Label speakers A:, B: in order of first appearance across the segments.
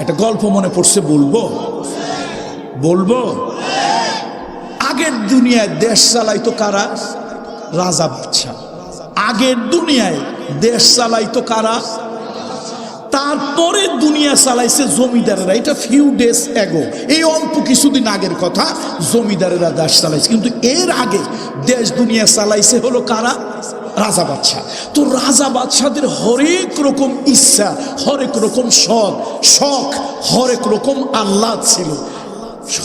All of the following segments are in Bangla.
A: একটা গল্প মনে পড়ছে, বলবো বলবো আগের দুনিয়ায় দেশ চালাইতো কারা? রাজা বাদশা। আগের দুনিয়ায় দেশ চালাইতো কারা? তারপরে দুনিয়া চালাইছে জমিদারেরা। এটা ফিউ ডেজ এগো, এই অল্প কিছুদিন আগের কথা। জমিদারেরা দেশ চালাইছে, কিন্তু এর আগে দেশ দুনিয়া চালাইছে হলো কারা? রাজা বাদশা। তো রাজা বাদশাদের হরেক রকম ইচ্ছা, হরেক রকম শখ, হরেক রকম আহ্লাদ ছিল।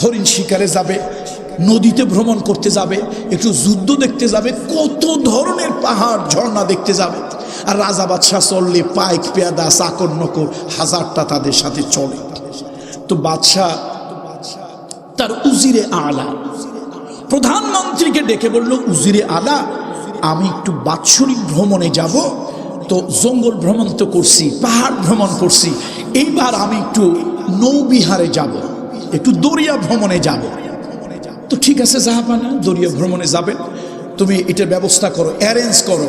A: হরিণ শিকারে যাবে, নদীতে ভ্রমণ করতে যাবে, একটু যুদ্ধ দেখতে যাবে, কত ধরনের পাহাড় ঝর্ণা দেখতে যাবে। আর রাজা বাদশাহ চললে পাইক পেয়াদা চাকর নকর হাজারটা তাদের সাথে চলে। তো বাদশাহ তার উজিরে আলা প্রধানমন্ত্রীকে ডেকে বলল, উজিরে আলা, আমি একটু বাৎসরিক ভ্রমণে যাব, তো জঙ্গল ভ্রমণ তো করছি, পাহাড় ভ্রমণ করছি, এইবার আমি একটু নৌবিহারে যাব, একটু দরিয়া ভ্রমণে যাব। তো ঠিক আছে জাহাপানা, দরিয়া ভ্রমণে যাবেন, তুমি এটার ব্যবস্থা করো, অ্যারেঞ্জ করো।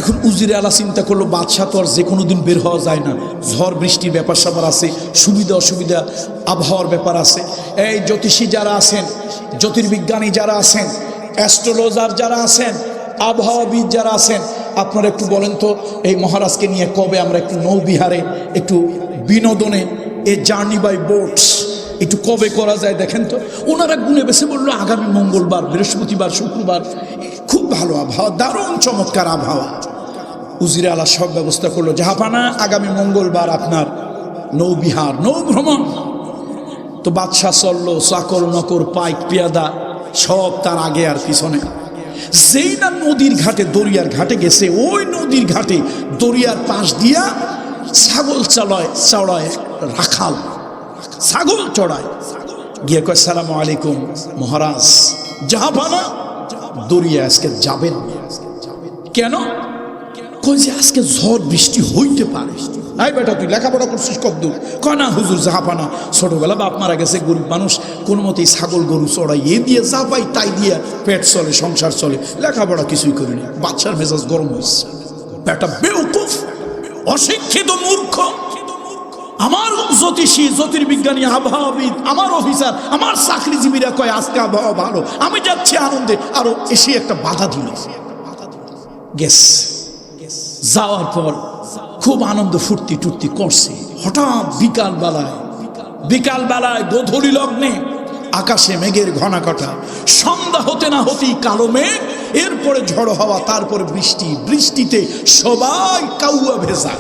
A: এখন উজিরে আলা চিন্তা করলো, বাদশাহ তো আর যে কোনো দিন বের হওয়া যায় না, ঝড় বৃষ্টির ব্যাপার স্যাপার আছে, সুবিধা অসুবিধা আবহাওয়ার ব্যাপার আছে। এই জ্যোতিষী যারা আছেন, জ্যোতির্বিজ্ঞানী যারা আছেন, অ্যাস্ট্রোলজার যারা আছেন, আবহাওয়াবিদ যারা আছেন, আপনারা একটু বলেন তো এই মহারাজকে নিয়ে কবে আমরা একটু নৌবিহারে, একটু বিনোদনে, এ জার্নি বাই বোটস একটু কবে করা যায় দেখেন তো। ওনারা গুনে বেছে বললো, আগামী মঙ্গলবার, বৃহস্পতিবার, শুক্রবার, খুব ভালো আবহাওয়া, দারুণ চমৎকার আবহাওয়া। উজিরে আলা সব ব্যবস্থা করলো, জাহাপানা আগামী মঙ্গলবার আপনার নৌবিহার, নৌ ভ্রমণ। তো বাদশাহ চললো, চাকর নকর পাইক পেয়াদা সব তার আগে আর পিছনে। যেই না নদীর ঘাটে, দরিয়ার ঘাটে গেছে, ওই নদীর ঘাটে দরিয়ার পাশ দিয়া ছাগল চড়ায় রাখাল, ছাগল চড়ায় গিয়ে কয়, সালামু আলাইকুম মহারাজ। জাহাপানা দরিয়া আজকে যাবেন। কেন? কই যে আজকে ঝড় বৃষ্টি হইতে পারে। আই বেটা, তুই লেখাপড়া করছিস কদ্দূর? কয় না হুজুর, জাহাপানা ছোটবেলা বাপ মারা গেছে, গরিব মানুষ, কোনো মতেই ছাগল গরু চড়াই, এ দিয়ে যা পাই তাই দিয়ে পেট চলে, সংসার চলে, লেখাপড়া কিছুই করিনি। বাচ্চার মেজাজ গরম হয়েছে। বেটা বেউকুফ, অশিক্ষিত মূর্খ, আমার জ্যোতিষী, জ্যোতির্বিজ্ঞানী, আবহাওয়াবিদ, আমার অফিসার, আমার চাকরিজীবীরা কয় আজকে আবহাওয়া ভালো, আমি যাচ্ছি আনন্দে, আরো এসে একটা বাধা দিল। গেস যাওয়ার পর খুব আনন্দ ফুর্তি টুর্তি করছে। হঠাৎ বিকালবেলায় গোধূলি লগ্নে আকাশে মেঘের ঘনাঘটা, সন্ধ্যা হতে না হতেই কালো মেঘ, এরপরে ঝড়ো হাওয়া, তারপরে বৃষ্টি, বৃষ্টিতে সবাই কাউয়া ভেজা।